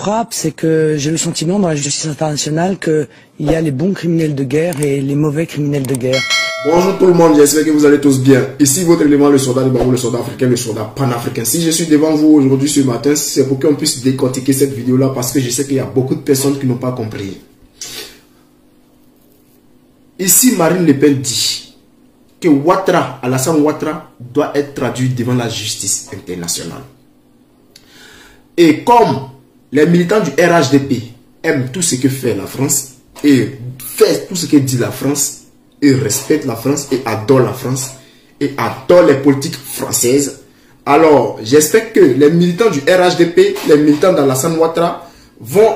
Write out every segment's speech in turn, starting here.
frappe, c'est que j'ai le sentiment dans la justice internationale qu'il y a les bons criminels de guerre et les mauvais criminels de guerre. Bonjour tout le monde, j'espère que vous allez tous bien. Ici votre élément, le soldat de Barou, le soldat africain, le soldat panafricain. Si je suis devant vous aujourd'hui ce matin, c'est pour qu'on puisse décortiquer cette vidéo-là parce que je sais qu'il y a beaucoup de personnes qui n'ont pas compris. Ici, Marine Le Pen dit que Alassane Ouattara doit être traduit devant la justice internationale. Et comme les militants du RHDP aiment tout ce que fait la France et fait tout ce que dit la France, et respectent la France et adorent la France et adorent les politiques françaises, alors j'espère que les militants du RHDP, les militants d'Alassane Ouattara vont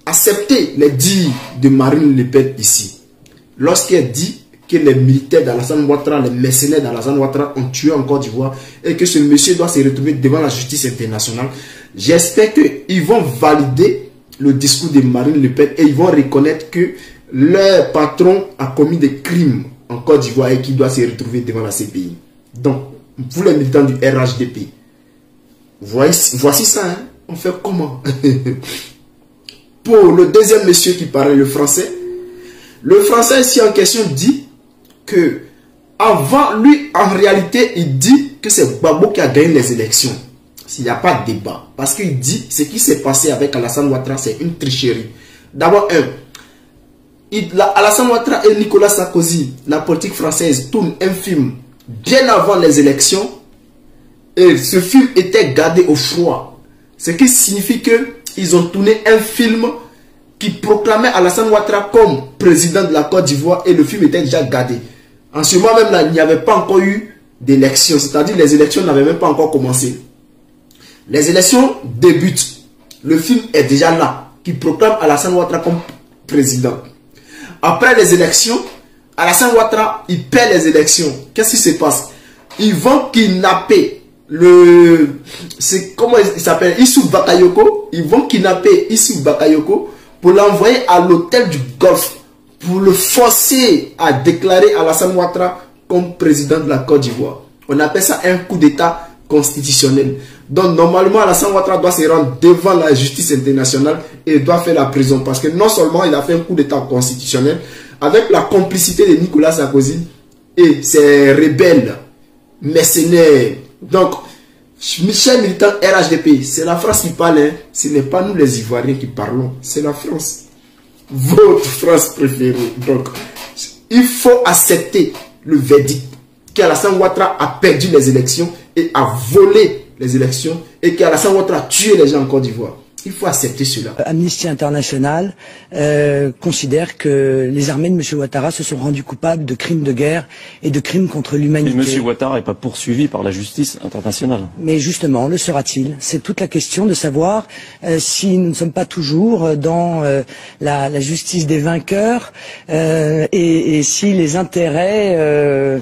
accepter les dires de Marine Le Pen ici. Lorsqu'elle dit que les militaires d'Alassane Ouattara, les mercenaires d'Alassane Ouattara ont tué en Côte d'Ivoire et que ce monsieur doit se retrouver devant la justice internationale, j'espère qu'ils vont valider le discours de Marine Le Pen et ils vont reconnaître que leur patron a commis des crimes en Côte d'Ivoire et qui doit se retrouver devant la CPI. Donc, vous les militants du RHDP, voici ça, hein? On fait comment? Pour le deuxième monsieur qui parlait le français ici en question dit que avant lui, en réalité, il dit que c'est Gbagbo qui a gagné les élections. S'il n'y a pas de débat. Parce qu'il dit ce qui s'est passé avec Alassane Ouattara, c'est une tricherie. D'abord, Alassane Ouattara et Nicolas Sarkozy, la politique française, tournent un film bien avant les élections. Et ce film était gardé au froid. Ce qui signifie qu'ils ont tourné un film qui proclamait Alassane Ouattara comme président de la Côte d'Ivoire et le film était déjà gardé. En ce moment même là, il n'y avait pas encore eu d'élections, c'est-à-dire les élections n'avaient même pas encore commencé. Les élections débutent. Le film est déjà là, qui proclame Alassane Ouattara comme président. Après les élections, Alassane Ouattara, il perd les élections. Qu'est-ce qui se passe? Ils vont kidnapper comment il s'appelle? Issou Bakayoko. Ils vont kidnapper Issou Bakayoko pour l'envoyer à l'hôtel du Golfe, pour le forcer à déclarer Alassane Ouattara comme président de la Côte d'Ivoire. On appelle ça un coup d'État constitutionnel. Donc normalement Alassane Ouattara doit se rendre devant la justice internationale et doit faire la prison parce que non seulement il a fait un coup d'État constitutionnel avec la complicité de Nicolas Sarkozy et ses rebelles mercenaires. Donc Michel militant RHDP, c'est la France qui parle, hein. Ce n'est pas nous les Ivoiriens qui parlons, c'est la France, votre France préférée. Donc il faut accepter le verdict qu'Alassane Ouattara a perdu les élections et a volé les élections et qu'Alassane Ouattara a tué les gens en Côte d'Ivoire. Il faut accepter cela. Amnesty International considère que les armées de M. Ouattara se sont rendues coupables de crimes de guerre et de crimes contre l'humanité. Mais M. Ouattara n'est pas poursuivi par la justice internationale. Mais justement, le sera-t-il? C'est toute la question de savoir si nous ne sommes pas toujours dans la justice des vainqueurs et si les intérêts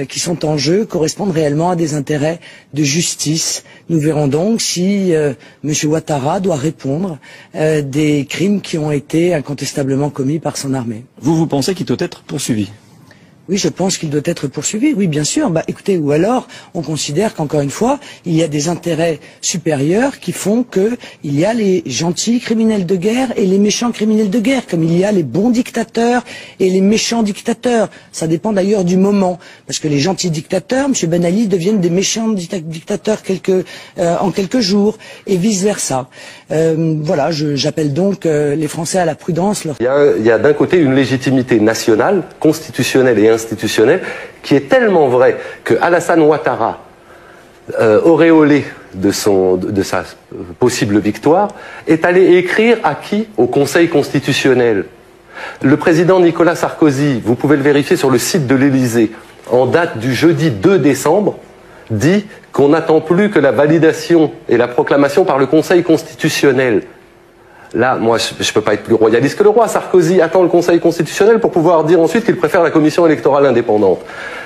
qui sont en jeu correspondent réellement à des intérêts de justice. Nous verrons donc si M. Ouattara doit répondre des crimes qui ont été incontestablement commis par son armée. Vous pensez qu'il doit être poursuivi? Oui, je pense qu'il doit être poursuivi, oui, bien sûr. Bah, écoutez, ou alors, on considère qu'encore une fois, il y a des intérêts supérieurs qui font que il y a les gentils criminels de guerre et les méchants criminels de guerre, comme il y a les bons dictateurs et les méchants dictateurs. Ça dépend d'ailleurs du moment, parce que les gentils dictateurs, M. Ben Ali, deviennent des méchants dictateurs en quelques jours, et vice-versa. Voilà, j'appelle donc les Français à la prudence. Il y a d'un côté une légitimité nationale, constitutionnelle et institutionnelle, qui est tellement vraie que Alassane Ouattara, auréolé de sa possible victoire, est allé écrire à qui? Au Conseil constitutionnel. Le président Nicolas Sarkozy, vous pouvez le vérifier sur le site de l'Élysée, en date du jeudi 2 décembre, dit qu'on n'attend plus que la validation et la proclamation par le Conseil constitutionnel. Là, moi, je ne peux pas être plus royaliste que le roi. Sarkozy attend le Conseil constitutionnel pour pouvoir dire ensuite qu'il préfère la commission électorale indépendante.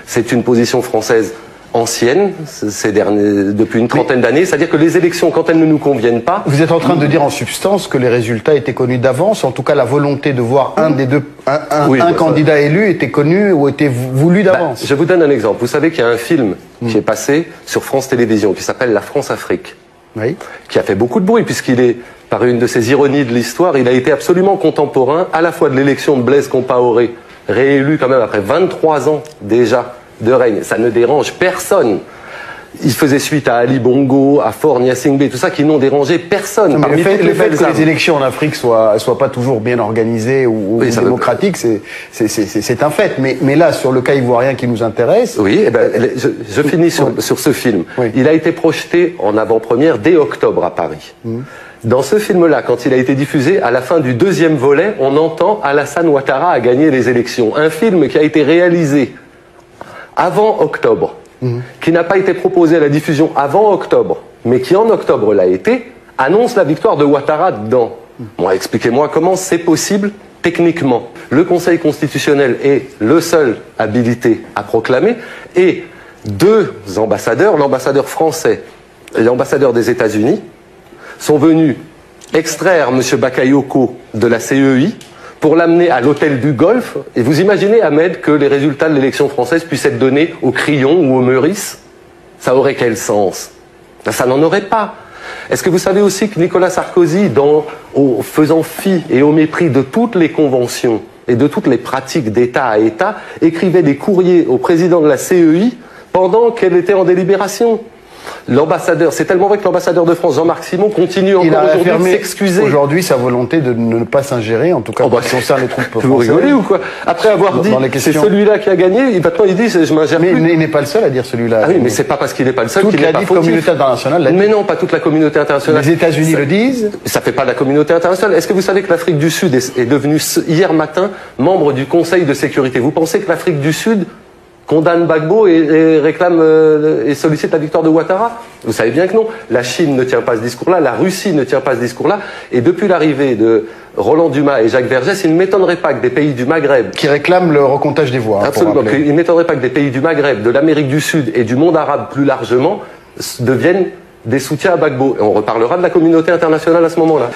C'est une position française ancienne, depuis une trentaine d'années, c'est-à-dire que les élections, quand elles ne nous conviennent pas... Vous êtes en train de dire en substance que les résultats étaient connus d'avance, en tout cas la volonté de voir un candidat élu était connu ou était voulu d'avance. Je vous donne un exemple. Vous savez qu'il y a un film qui est passé sur France Télévisions, qui s'appelle La France-Afrique. Oui. qui a fait beaucoup de bruit, puisqu'il est, par une de ces ironies de l'histoire, il a été absolument contemporain à la fois de l'élection de Blaise Compaoré, réélu quand même après 23 ans déjà de règne. Ça ne dérange personne. Il faisait suite à Ali Bongo, à Faure Gnassingbé, tout ça, qui n'ont dérangé personne. Non, le fait que les élections en Afrique soient pas toujours bien organisées ou oui, démocratiques, c'est un fait. Mais là, sur le cas ivoirien qui nous intéresse... Oui, eh ben, je finis sur ce film. Oui. Il a été projeté en avant-première dès octobre à Paris. Dans ce film-là, quand il a été diffusé, à la fin du deuxième volet, on entend Alassane Ouattara a gagné les élections. Un film qui a été réalisé avant octobre, qui n'a pas été proposé à la diffusion avant octobre, mais qui en octobre l'a été, annonce la victoire de Ouattara dedans. Bon, expliquez-moi comment c'est possible techniquement. Le Conseil constitutionnel est le seul habilité à proclamer, et deux ambassadeurs, l'ambassadeur français et l'ambassadeur des États-Unis, sont venus extraire M. Bakayoko de la CEI pour l'amener à l'hôtel du Golfe. Et vous imaginez, Ahmed, que les résultats de l'élection française puissent être donnés au Crillon ou au Meurice? Ça aurait quel sens? Ça n'en aurait pas. Est-ce que vous savez aussi que Nicolas Sarkozy, faisant fi et au mépris de toutes les conventions et de toutes les pratiques d'État à État, écrivait des courriers au président de la CEI pendant qu'elle était en délibération? L'ambassadeur, c'est tellement vrai que l'ambassadeur de France, Jean-Marc Simon, continue encore aujourd'hui de s'excuser. Aujourd'hui, sa volonté de ne pas s'ingérer, en tout cas, si on sert les troupes françaises. Vous rigolez ou quoi? Après avoir dit, c'est celui-là qui a gagné, maintenant il dit, je m'ingère plus. Mais il n'est pas le seul à dire celui-là. Ah oui, mais c'est pas parce qu'il n'est pas le seul qu'il n'est pas fautif. Toute la communauté internationale l'a dit. Mais non, pas toute la communauté internationale. Les États-Unis le disent. Ça fait pas de la communauté internationale. Est-ce que vous savez que l'Afrique du Sud est devenue, hier matin, membre du Conseil de sécurité? Vous pensez que l'Afrique du Sud condamne Gbagbo et réclame et sollicite la victoire de Ouattara? Vous savez bien que non. La Chine ne tient pas ce discours-là, la Russie ne tient pas ce discours-là, et depuis l'arrivée de Roland Dumas et Jacques Vergès, il ne m'étonnerait pas que des pays du Maghreb... Qui réclament le recomptage des voix. Absolument. Il ne m'étonnerait pas que des pays du Maghreb, de l'Amérique du Sud et du monde arabe plus largement deviennent des soutiens à Gbagbo. Et on reparlera de la communauté internationale à ce moment-là.